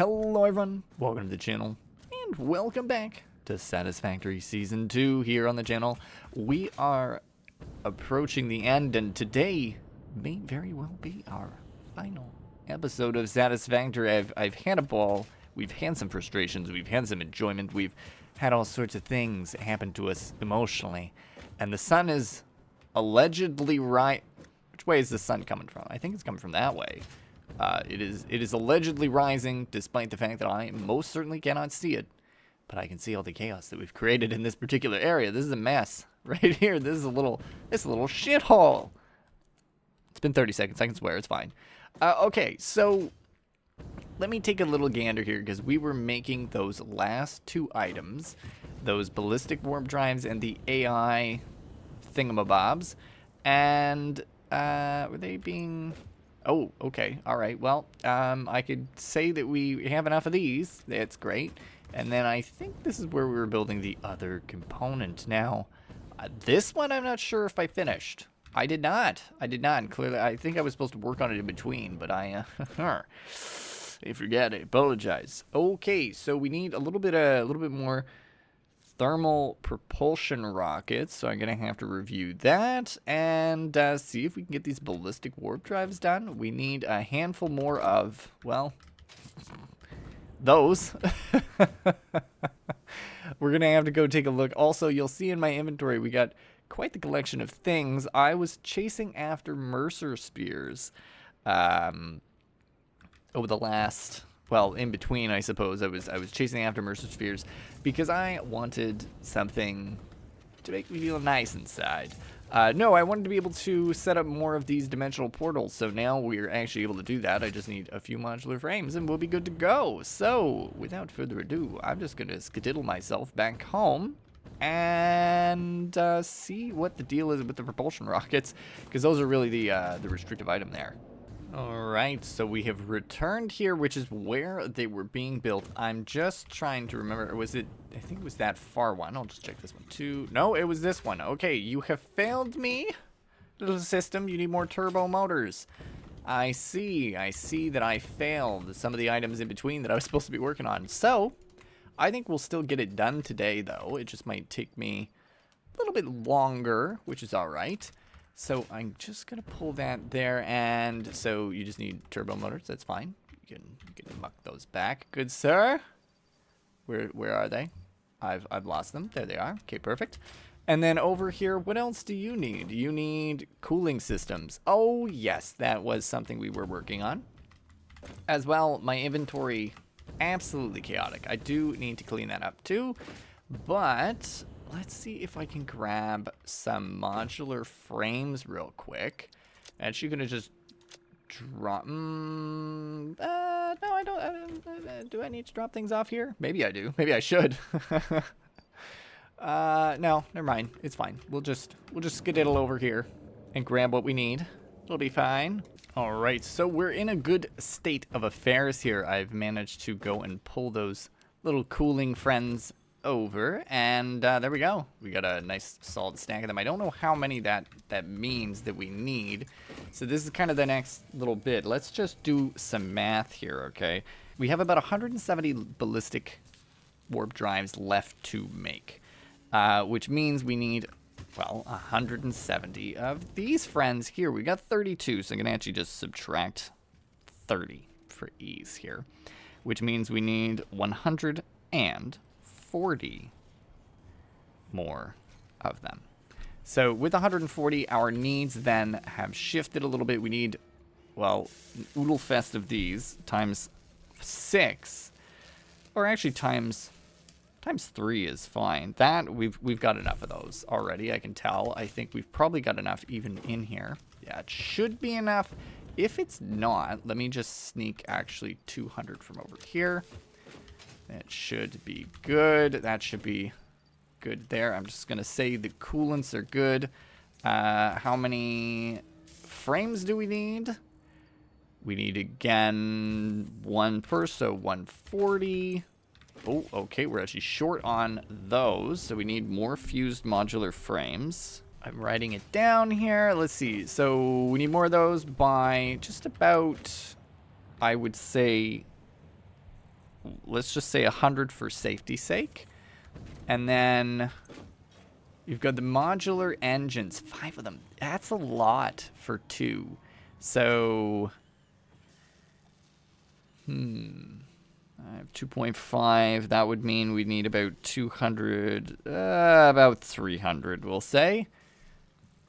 Hello everyone, welcome to the channel, and welcome back to Satisfactory Season 2 here on the channel. We are approaching the end, and today may very well be our final episode of Satisfactory. I've had a ball, we've had some frustrations, we've had some enjoyment, we've had all sorts of things happen to us emotionally, and the sun is allegedly right. Which way is the sun coming from? I think it's coming from that way. It is allegedly rising, despite the fact that I most certainly cannot see it. But I can see all the chaos that we've created in this particular area. This is a mess right here. This is a little shithole. It's been 30 seconds. I can swear it's fine. Okay, so let me take a little gander here because we were making those last two items, those ballistic warp drives and the AI thingamabobs, and were they being? Oh, okay. All right. Well, I could say that we have enough of these. That's great. And then I think this is where we were building the other component. Now, this one I'm not sure if I finished. I did not. And clearly, I think I was supposed to work on it in between, but I forgot. I apologize. Okay, so we need a little bit more thermal propulsion rockets, so I'm gonna have to review that and see if we can get these ballistic warp drives done. We need a handful more of, well, those. We're gonna have to go take a look. Also, you'll see in my inventory we got quite the collection of things. I was chasing after Mercer spears over the last, well, in between, I suppose. I was chasing after Mercer spheres because I wanted something to make me feel nice inside. No, I wanted to be able to set up more of these dimensional portals, so now we're actually able to do that. I just need a few modular frames and we'll be good to go. So, without further ado, I'm just going to skedaddle myself back home and see what the deal is with the propulsion rockets, because those are really the restrictive item there. Alright, so we have returned here, which is where they were being built. I'm just trying to remember, was it, I think it was that far one. I'll just check this one too. No, it was this one. Okay, you have failed me, little system. You need more turbo motors. I see that I failed some of the items in between that I was supposed to be working on. So, I think we'll still get it done today, though. It just might take me a little bit longer, which is alright. So I'm just gonna pull that there, and so you just need turbo motors. That's fine. You can muck those back, good sir. Where are they? I've lost them. There they are. Okay, perfect. And then over here, what else do you need? You need cooling systems. Oh yes, that was something we were working on. As well, my inventory absolutely chaotic. I do need to clean that up too, but let's see if I can grab some modular frames real quick. Actually gonna just drop, no, I don't, do I need to drop things off here? Maybe I do, maybe I should. No, never mind, it's fine. We'll just skedaddle over here and grab what we need. It'll be fine. Alright, so we're in a good state of affairs here. I've managed to go and pull those little cooling friends over, and there we go. We got a nice solid stack of them. I don't know how many that means that we need, so this is kind of the next little bit. Let's just do some math here, okay? We have about 170 ballistic warp drives left to make, which means we need, well, 170 of these friends here. We got 32, so I'm gonna actually just subtract 30 for ease here, which means we need 140 more of them. So with 140, our needs then have shifted a little bit. We need, well, oodle fest of these times 6, or actually times 3 is fine. That we've got enough of those already. I can tell. I think we've probably got enough even in here. Yeah, it should be enough. If it's not, let me just sneak actually 200 from over here. That should be good. That should be good there. I'm just going to say the coolants are good. How many frames do we need? We need, again, 1 per, so 140. Oh, okay, we're actually short on those, so we need more fused modular frames. I'm writing it down here. Let's see. So we need more of those by just about, I would say, let's just say 100 for safety's sake. And then you've got the modular engines, 5 of them. That's a lot for 2. So, I have 2.5. That would mean we'd need about 200, about 300, we'll say.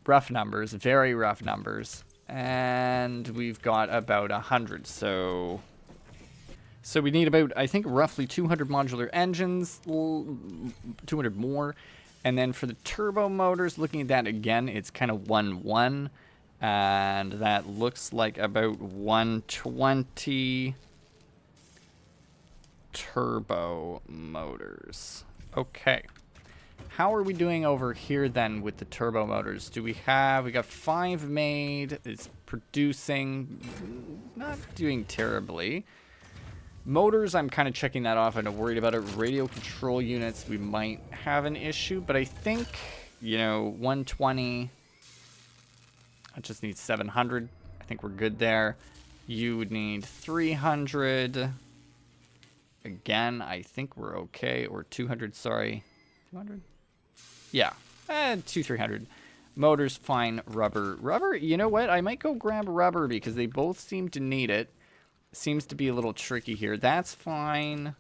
Rough numbers, very rough numbers. And we've got about 100, so we need about, I think, roughly 200 modular engines, 200 more. And then for the turbo motors, looking at that again, it's kind of 1-1. And that looks like about 120 turbo motors. Okay. How are we doing over here then with the turbo motors? We got 5 made. It's producing, not doing terribly. Motors, I'm kind of checking that off. I'm not worried about it. Radio control units, we might have an issue, but I think, 120. I just need 700. I think we're good there. You would need 300. Again, I think we're okay. Or 200, sorry. 200? Yeah. 300. Motors, fine. Rubber. Rubber, you know what? I might go grab rubber because they both seem to need it. Seems to be a little tricky here. That's fine.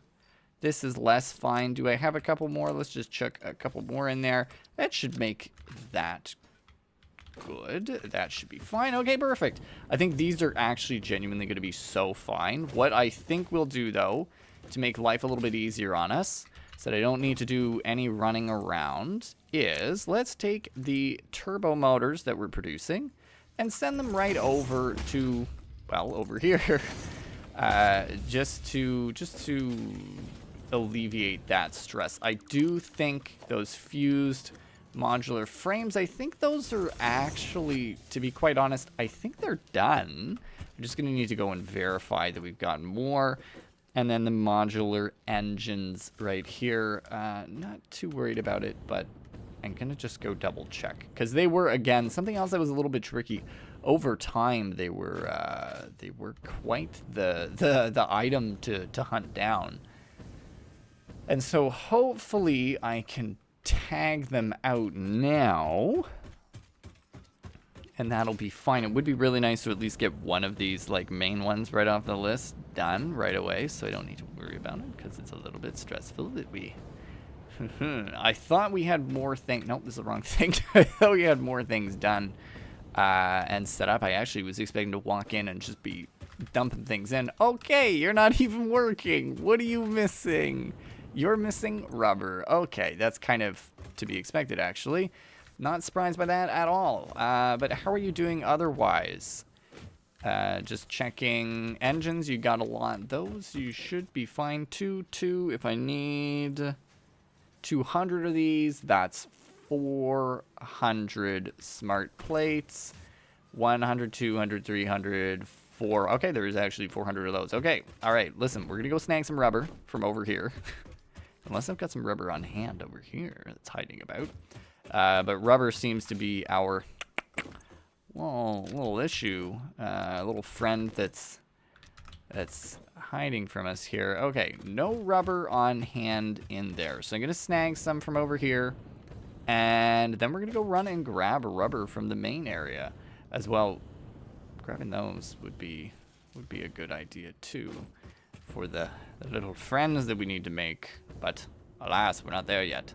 This is less fine. Do I have a couple more? Let's just chuck a couple more in there. That should make that good. That should be fine. Okay, perfect. I think these are actually genuinely going to be so fine. What I think we'll do, though, to make life a little bit easier on us, so that I don't need to do any running around, is let's take the turbo motors that we're producing and send them right over to, well, over here. Just to alleviate that stress. I do think those fused modular frames, I think those are actually, to be quite honest, I think they're done. I'm just going to need to go and verify that we've gotten more. And then the modular engines right here, not too worried about it, but I'm going to just go double check. Because they were, again, something else that was a little bit tricky. Over time, they were quite the item to hunt down. And so hopefully I can tag them out now. And that'll be fine. It would be really nice to at least get one of these like main ones right off the list done right away, so I don't need to worry about it because it's a little bit stressful that we... I thought we had more things... Nope, this is the wrong thing. I thought we had more things done and set up. I actually was expecting to walk in and just be dumping things in. Okay, you're not even working. What are you missing? You're missing rubber. Okay, that's kind of to be expected, actually. Not surprised by that at all. But how are you doing otherwise? Just checking engines. You got a lot. Those you should be fine. Two. If I need 200 of these, that's 400 smart plates. 100, 200, 300, 4. Okay, there's actually 400 of those. Okay, all right. Listen, we're going to go snag some rubber from over here. Unless I've got some rubber on hand over here that's hiding about. But rubber seems to be our little issue. A little friend that's hiding from us here. Okay, no rubber on hand in there. So I'm going to snag some from over here. And then we're going to go run and grab rubber from the main area as well. Grabbing those would be a good idea too for the little friends that we need to make. But alas, we're not there yet.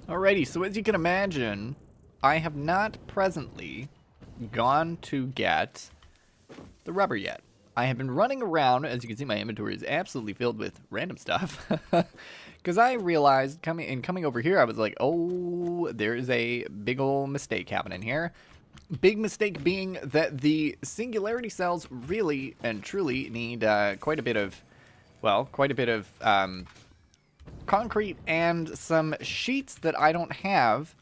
Alrighty, so as you can imagine, I have not presently gone to get the rubber yet. I have been running around. As you can see, my inventory is absolutely filled with random stuff. Because I realized coming over here, I was like, oh, there's a big old mistake happening here. Big mistake being that the singularity cells really and truly need quite a bit of concrete and some sheets that I don't have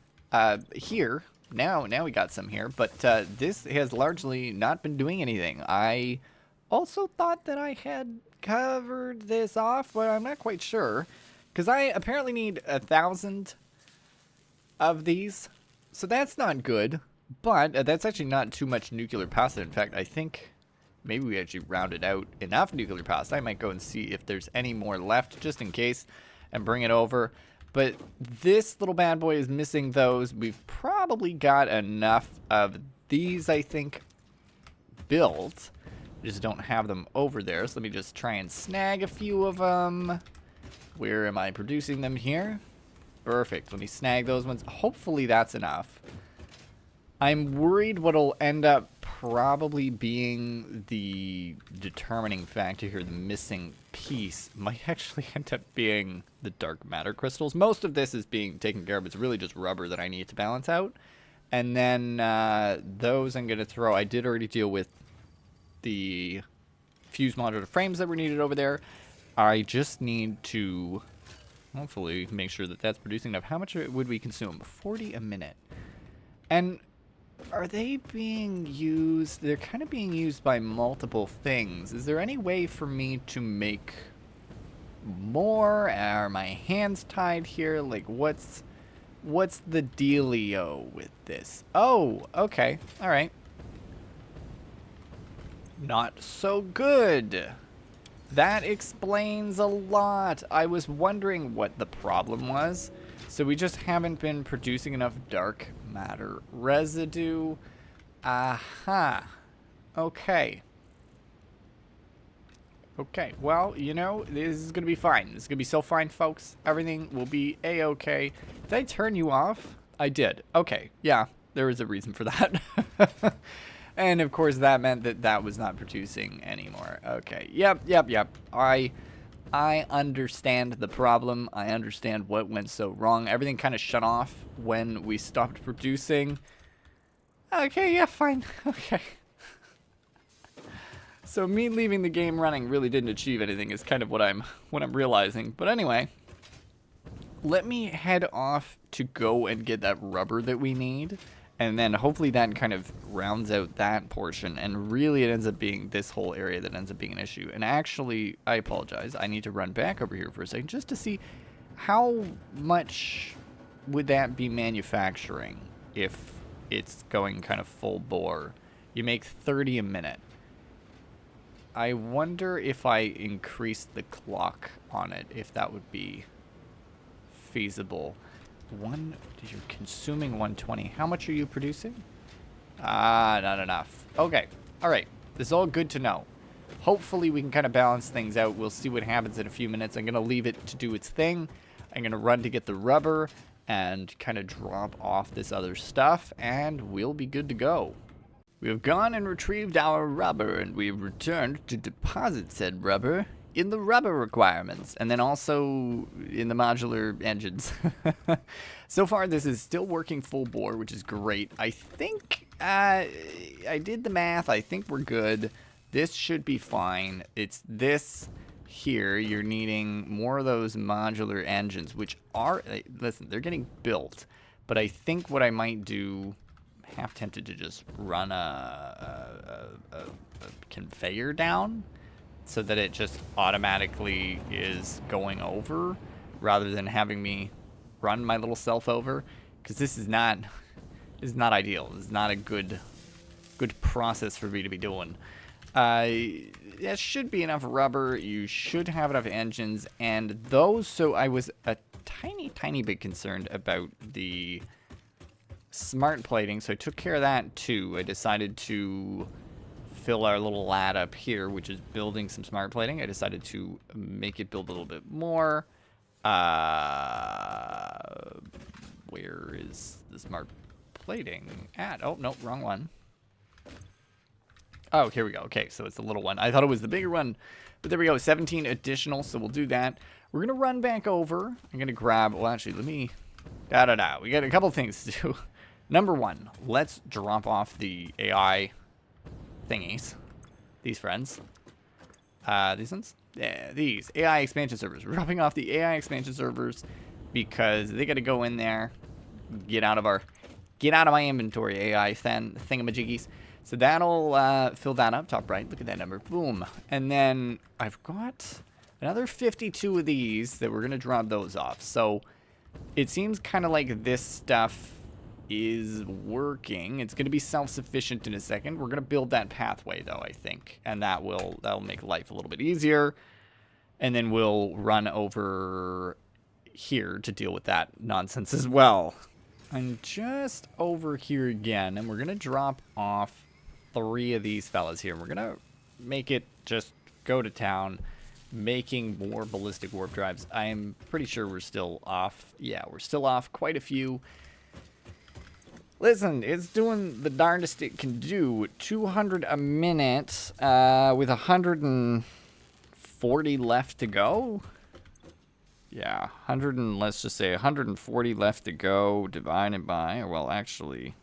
here. Now we got some here, but this has largely not been doing anything. I also thought that I had covered this off, but I'm not quite sure. Because I apparently need 1,000 of these. So that's not good. But that's actually not too much nuclear pasta. In fact, I think maybe we actually rounded out enough nuclear pasta. I might go and see if there's any more left, just in case, and bring it over. But this little bad boy is missing those. We've probably got enough of these, I think, built. We just don't have them over there. So let me just try and snag a few of them. Where am I producing them here? Perfect. Let me snag those ones. Hopefully that's enough. I'm worried what'll end up probably being the determining factor here, the missing piece, might actually end up being the dark matter crystals. Most of this is being taken care of. It's really just rubber that I need to balance out. And then those I'm going to throw. I did already deal with the fuse modular frames that were needed over there. I just need to hopefully make sure that that's producing enough. How much would we consume? 40 a minute. And are they being used? They're kind of being used by multiple things. Is there any way for me to make more? Are my hands tied here? Like, what's the dealio with this? Oh, okay. All right. Not so good. That explains a lot. I was wondering what the problem was. So we just haven't been producing enough dark matter residue. Aha. Okay. Okay, well, you know, this is going to be fine. This is going to be so fine, folks. Everything will be a-okay. Did I turn you off? I did. Okay, yeah, there was a reason for that. And, of course, that meant that that was not producing anymore. Okay, yep. I understand the problem. I understand what went so wrong. Everything kind of shut off when we stopped producing. Okay, yeah, fine. Okay. So me leaving the game running really didn't achieve anything is kind of what I'm realizing. But anyway, let me head off to go and get that rubber that we need. And then hopefully that kind of rounds out that portion. And really it ends up being this whole area that ends up being an issue. And actually, I apologize. I need to run back over here for a second just to see how much would that be manufacturing if it's going kind of full bore. You make 30 a minute. I wonder if I increase the clock on it, if that would be feasible. You're consuming 120. How much are you producing? Not enough. Okay. All right. This is all good to know. Hopefully we can kind of balance things out. We'll see what happens in a few minutes. I'm going to leave it to do its thing. I'm going to run to get the rubber and kind of drop off this other stuff, and we'll be good to go. We have gone and retrieved our rubber, and we have returned to deposit said rubber in the rubber requirements, and then also in the modular engines. So far, this is still working full bore, which is great. I think I did the math. I think we're good. This should be fine. It's this here. You're needing more of those modular engines, which are, listen, they're getting built. But I think what I might do, half tempted to just run a conveyor down, so that it just automatically is going over rather than having me run my little self over, because this is not ideal. This is not a good process for me to be doing. That should be enough rubber. You should have enough engines and those. So I was a tiny bit concerned about the smart plating, so I took care of that too. I decided to fill our little lad up here, which is building some smart plating. I decided to make it build a little bit more. Where is the smart plating at? Oh, no, wrong one. Oh, here we go. Okay, so it's the little one. I thought it was the bigger one, but there we go. 17 additional, so we'll do that. We're going to run back over. I'm going to grab, well, actually, let me, we got a couple things to do. Number one, let's drop off the AI thingies. These friends. These ones? Yeah, these AI expansion servers. We're dropping off the AI expansion servers because they got to go in there, get out of my inventory, AI thingamajiggies. So that'll fill that up, top right. Look at that number. Boom. And then I've got another 52 of these that we're going to drop those off. So it seems kind of like this stuff is working. It's going to be self-sufficient in a second. We're going to build that pathway, though, I think. And that'll make life a little bit easier. And then we'll run over here to deal with that nonsense as well. I'm just over here again, and we're going to drop off 3 of these fellas here. We're going to make it just go to town, making more ballistic warp drives. I'm pretty sure we're still off. Yeah, we're still off quite a few. Listen, it's doing the darndest it can do. 200 a minute with 140 left to go. Yeah, let's just say 140 left to go, divided by, well, actually,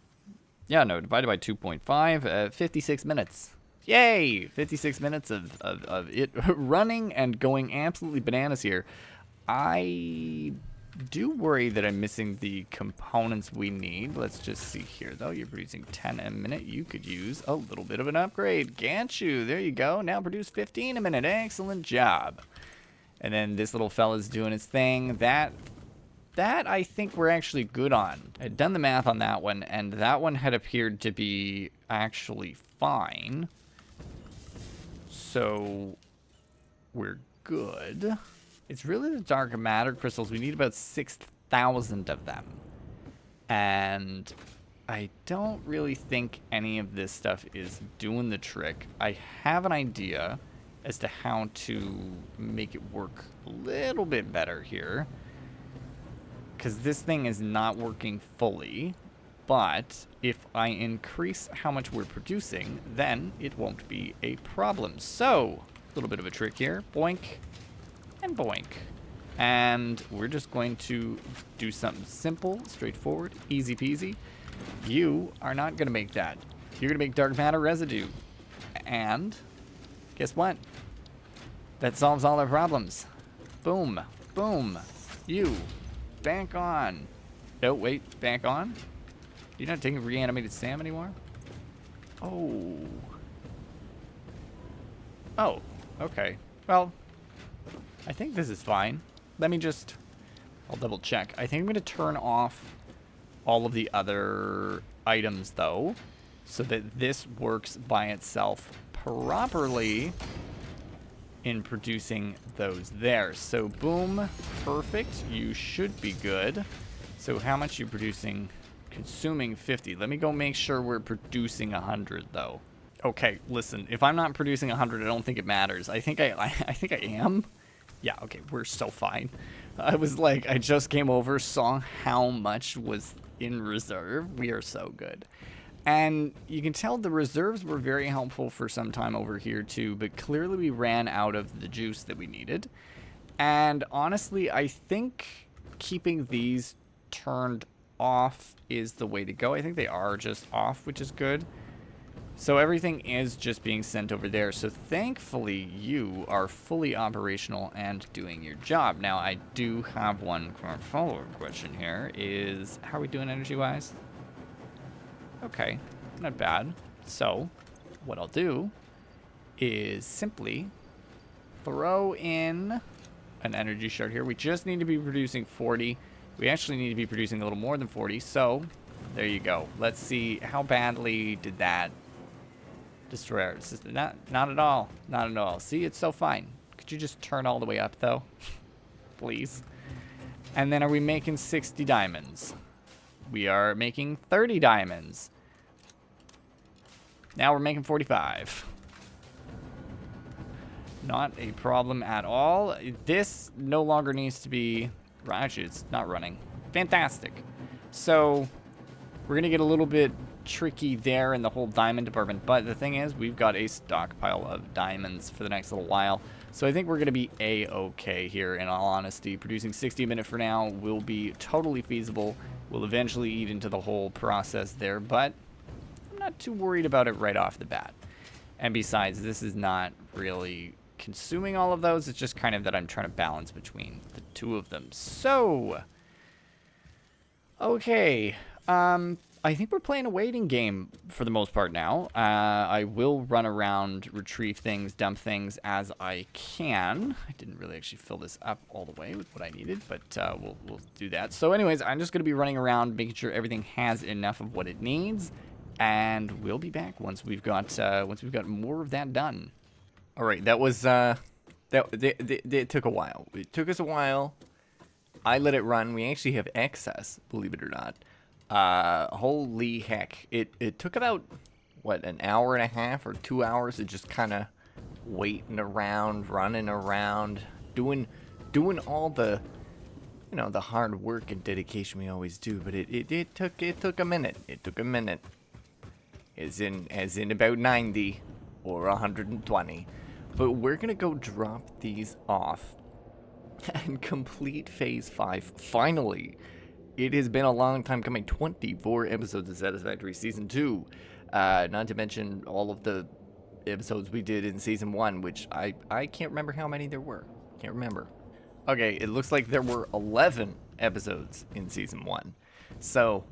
yeah, no, divided by 2.5, 56 minutes. Yay! 56 minutes of it running and going absolutely bananas here. I do worry that I'm missing the components we need. Let's just see here, though. You're producing 10 a minute. You could use a little bit of an upgrade. Can't you? There you go. Now produce 15 a minute. Excellent job. And then this little fella's doing his thing. That I think we're actually good on. I'd done the math on that one, and that one had appeared to be actually fine. So we're good. It's really the dark matter crystals. We need about 6,000 of them. And I don't really think any of this stuff is doing the trick. I have an idea as to how to make it work a little bit better here. Because this thing is not working fully. But if I increase how much we're producing, then it won't be a problem. So, a little bit of a trick here. Boink. And boink. And we're just going to do something simple, straightforward, easy peasy. You are not going to make that. You're going to make dark matter residue. And guess what? That solves all our problems. Boom. Boom. You. Bank on. Oh, wait. Bank on? You're not taking reanimated Sam anymore? Oh. Oh. Okay. Well, I think this is fine. Let me just... I'll double check. I think I'm going to turn off all of the other items, though, so that this works by itself properly in producing those there. So, boom. Perfect. You should be good. So, how much are you producing? Consuming 50. Let me go make sure we're producing 100, though. Okay, listen. If I'm not producing 100, I don't think it matters. I think I think I am. Yeah, okay, we're so fine. I was like, I just came over, saw how much was in reserve. We are so good. And you can tell the reserves were very helpful for some time over here too, but clearly we ran out of the juice that we needed. And honestly, I think keeping these turned off is the way to go. I think they are just off, which is good. So everything is just being sent over there. So thankfully you are fully operational and doing your job. Now I do have one follow-up question here is, how are we doing energy-wise? Okay, not bad. So what I'll do is simply throw in an energy shard here. We just need to be producing 40. We actually need to be producing a little more than 40. So there you go. Let's see how badly did that destroy our system. Not at all. Not at all. See, it's so fine. Could you just turn all the way up, though? Please. And then are we making 60 diamonds? We are making 30 diamonds. Now we're making 45. Not a problem at all. This no longer needs to be... Actually, it's not running. Fantastic. So we're going to get a little bit tricky there in the whole diamond department, but the thing is, we've got a stockpile of diamonds for the next little while, so I think we're going to be a-okay here, in all honesty. Producing 60 a minute for now will be totally feasible. We'll eventually eat into the whole process there, but I'm not too worried about it right off the bat. And besides, this is not really consuming all of those. It's just kind of that I'm trying to balance between the two of them. So, okay, I I think we're playing a waiting game for the most part now. I will run around, retrieve things, dump things as I can. I didn't really actually fill this up all the way with what I needed, but we'll do that. So anyways, I'm just going to be running around, making sure everything has enough of what it needs, and we'll be back once we've got more of that done. All right, that was it took a while. It took us a while. I let it run. We actually have excess, believe it or not. Holy heck. It took about, what, an hour and a half or 2 hours of just kind of waiting around, running around, doing all the, you know, the hard work and dedication we always do. But it took a minute. It took a minute. As in about 90 or 120. But we're going to go drop these off and complete Phase 5 finally. It has been a long time coming. 24 episodes of Satisfactory Season 2. Not to mention all of the episodes we did in Season 1, which I can't remember how many there were. Can't remember. Okay, it looks like there were 11 episodes in Season 1. So,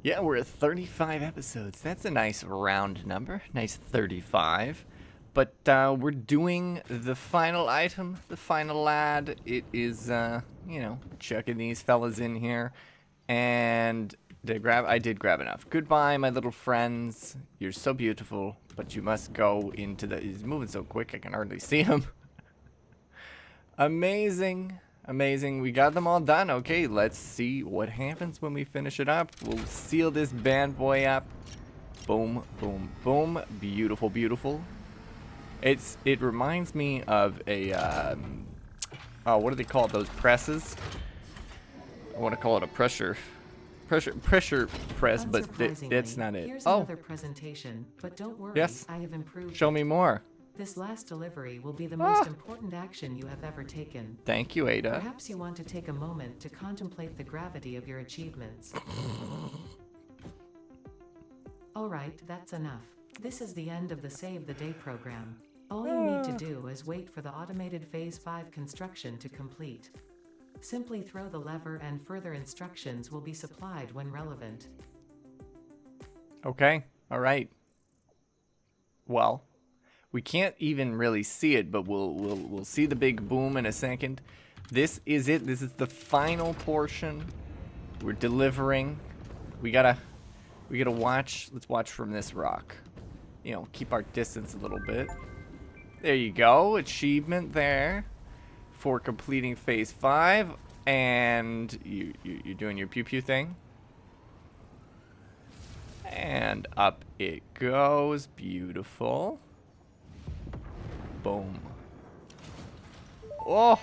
yeah, we're at 35 episodes. That's a nice round number. Nice 35. But we're doing the final item, the final lad. It is, you know, chucking these fellas in here. And I did grab enough. Goodbye, my little friends. You're so beautiful, but you must go into the... He's moving so quick, I can hardly see him. Amazing. Amazing. We got them all done. Okay, let's see what happens when we finish it up. We'll seal this bad boy up. Boom, boom, boom. Beautiful, beautiful. It reminds me of a, oh, what do they call it? Those presses? I want to call it a pressure press, but that's not it. Here's another presentation, but don't worry, yes. I have improved. Show me more. This last delivery will be the most important action you have ever taken. Thank you, Ada. Perhaps you want to take a moment to contemplate the gravity of your achievements. Alright, that's enough. This is the end of the Save the Day program. All you need to do is wait for the automated Phase 5 construction to complete. Simply throw the lever and further instructions will be supplied when relevant. Okay, alright. Well, we can't even really see it, but we'll see the big boom in a second. This is it. This is the final portion. We're delivering. We gotta watch. Let's watch from this rock. You know, keep our distance a little bit. There you go. Achievement there for completing Phase 5. And you're doing your pew pew thing. And up it goes. Beautiful. Boom. Oh!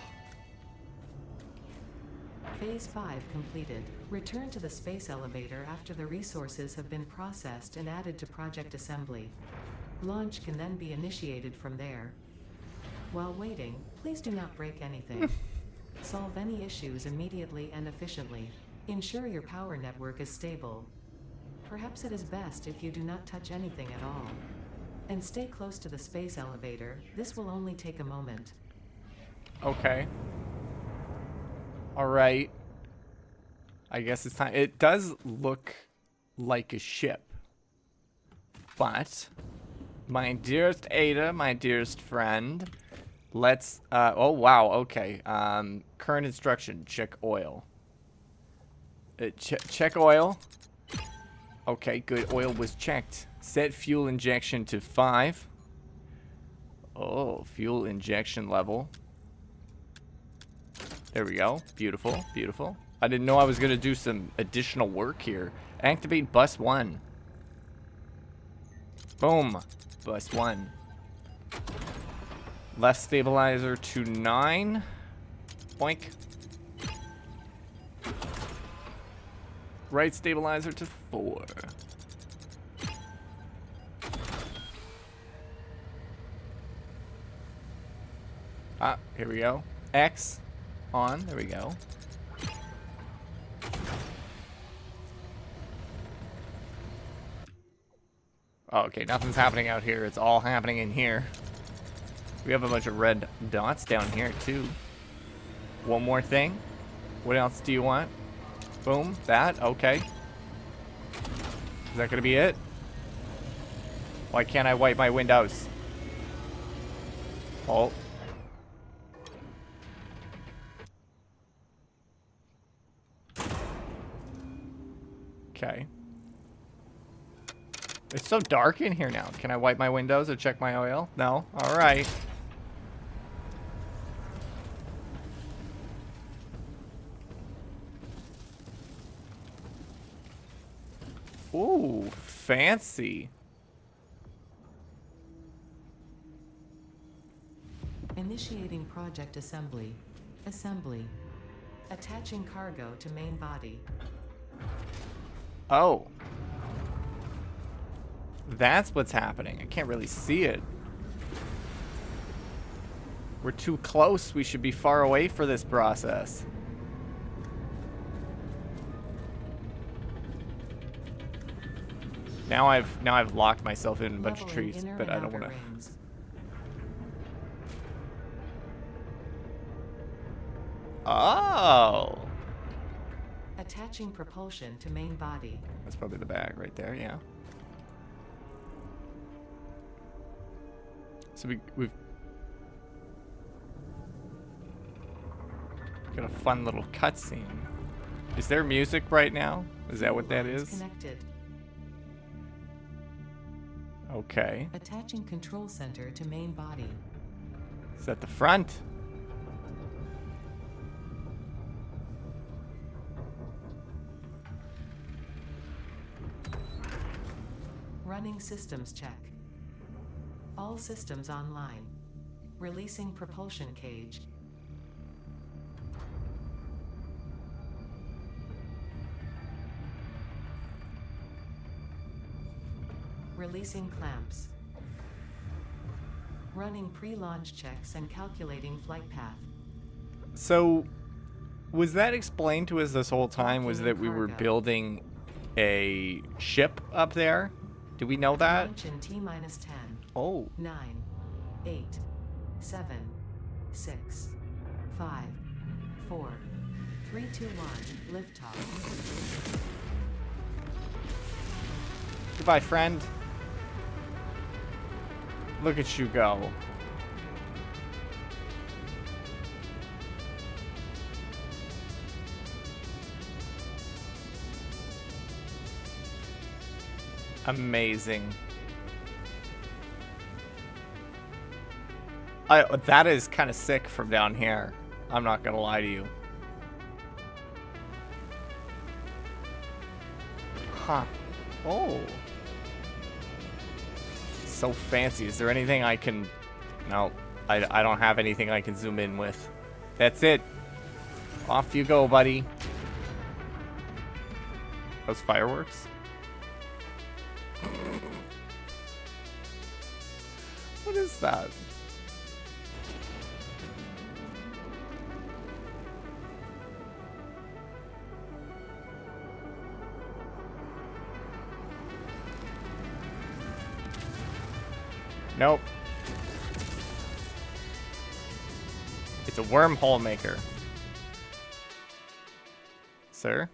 Phase 5 completed. Return to the space elevator after the resources have been processed and added to project assembly. Launch can then be initiated from there. While waiting, please do not break anything. Solve any issues immediately and efficiently. Ensure your power network is stable. Perhaps it is best if you do not touch anything at all. And stay close to the space elevator. This will only take a moment. Okay. Alright. I guess it's time. It does look like a ship. But, my dearest Ada, my dearest friend, let's, oh wow, okay. Current instruction, check oil. Check oil. Okay, good. Oil was checked. Set fuel injection to 5. Oh, fuel injection level. There we go. Beautiful, beautiful. I didn't know I was going to do some additional work here. Activate bus 1. Boom. Bus 1. Left stabilizer to 9. Boink. Right stabilizer to 4. Ah, here we go. X on. There we go. Oh, okay, nothing's happening out here. It's all happening in here. We have a bunch of red dots down here, too. One more thing. What else do you want? Boom. That. Okay. Is that gonna be it? Why can't I wipe my windows? Oh. Okay. It's so dark in here now. Can I wipe my windows or check my oil? No? Alright. Ooh, fancy. Initiating project assembly. Assembly. Attaching cargo to main body. Oh. That's what's happening. I can't really see it. We're too close. We should be far away for this process. Now I've locked myself in a bunch of Leveling trees, inner but and I don't outer want to. rings. Oh. Attaching propulsion to main body. That's probably the bag right there, yeah. So we've got a fun little cutscene. Is there music right now? Is that what that Lines is? Connected. Okay. Attaching control center to main body. Is that the front? Running systems check. All systems online. Releasing propulsion cage. Releasing clamps. Running pre-launch checks and calculating flight path. So, was that explained to us this whole time? Was Locking that we were cargo. building a ship up there? Did we know that? Launch in T-10. Oh. 9, 8, 7, 6, 5, 4, 3, 2, 1. Liftoff. Goodbye, friend. Look at you go. Amazing. That is kind of sick from down here. I'm not gonna lie to you. Huh. Oh. So fancy. Is there anything I can... No. I don't have anything I can zoom in with. That's it. Off you go, buddy. Those fireworks? What is that? Nope. It's a wormhole maker. Sir?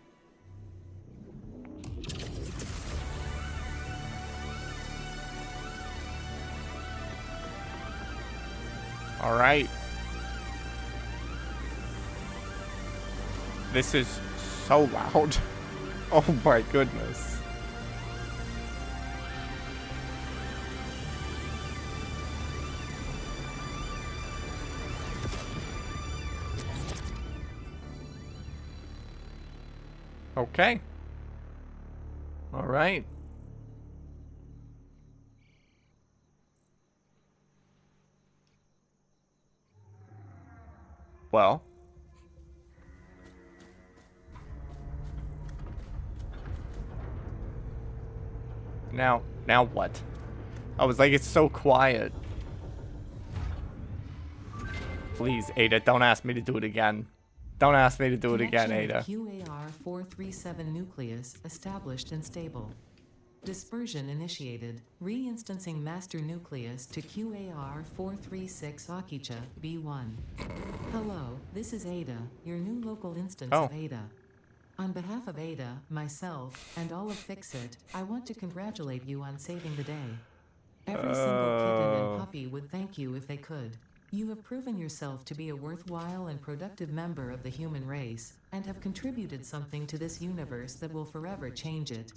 All right. This is so loud. Oh my goodness. Okay. All right. Well. Now what? I was like, it's so quiet. Please, Ada, don't ask me to do it again. Don't ask me to do it again, Ada. QAR 437 nucleus established and stable. Dispersion initiated. Reinstancing master nucleus to QAR 436 Akicha B1. Hello, this is Ada, your new local instance of Ada. On behalf of Ada, myself, and all of Fix-It, I want to congratulate you on saving the day. Every single kitten and Oh. puppy would thank you if they could. You have proven yourself to be a worthwhile and productive member of the human race, and have contributed something to this universe that will forever change it.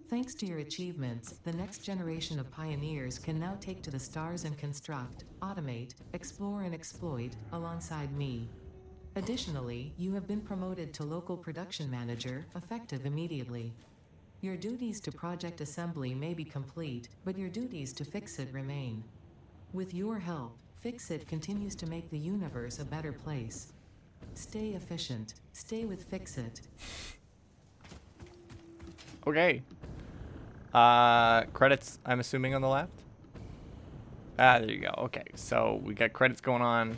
Thanks to your achievements, the next generation of pioneers can now take to the stars and construct, automate, explore and exploit, alongside me. Additionally, you have been promoted to local production manager, effective immediately. Your duties to project assembly may be complete, but your duties to Fix-It remain. With your help, Fix-It continues to make the universe a better place. Stay efficient. Stay with Fix-It. Okay. Credits, I'm assuming, on the left? Ah, there you go. Okay, so we got credits going on.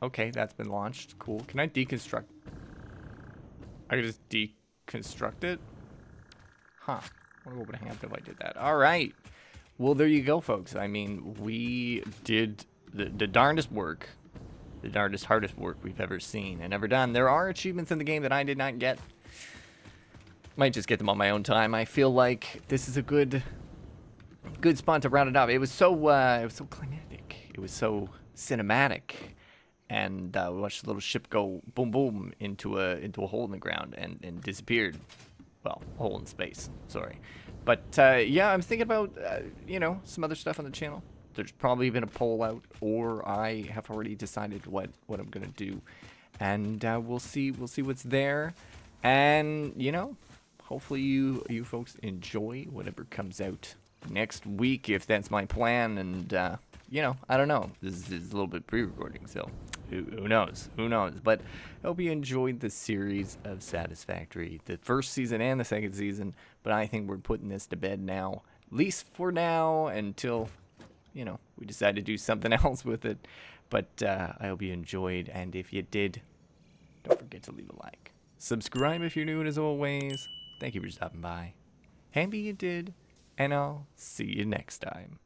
Okay, that's been launched. Cool. Can I deconstruct? I can just deconstruct it? Huh. I wonder what would happen if I did that. All right. Well, there you go, folks. I mean, we did the darndest work, the darndest hardest work we've ever seen and ever done. There are achievements in the game that I did not get. Might just get them on my own time. I feel like this is a good spot to round it up. It was so climatic. It was so cinematic. And we watched the little ship go boom boom into a hole in the ground and disappeared. Well, a hole in space. Sorry. But yeah, I'm thinking about you know, some other stuff on the channel. There's probably been a poll out, or I have already decided what I'm gonna do, and we'll see what's there. And you know, hopefully you folks enjoy whatever comes out next week, if that's my plan. And you know, I don't know. This is a little bit pre-recording, so who knows? Who knows? But I hope you enjoyed the series of Satisfactory, the first season and the second season. But I think we're putting this to bed now, at least for now, until, you know, we decide to do something else with it. But I hope you enjoyed, and if you did, don't forget to leave a like. Subscribe if you're new, and as always, thank you for stopping by. Happy you did, and I'll see you next time.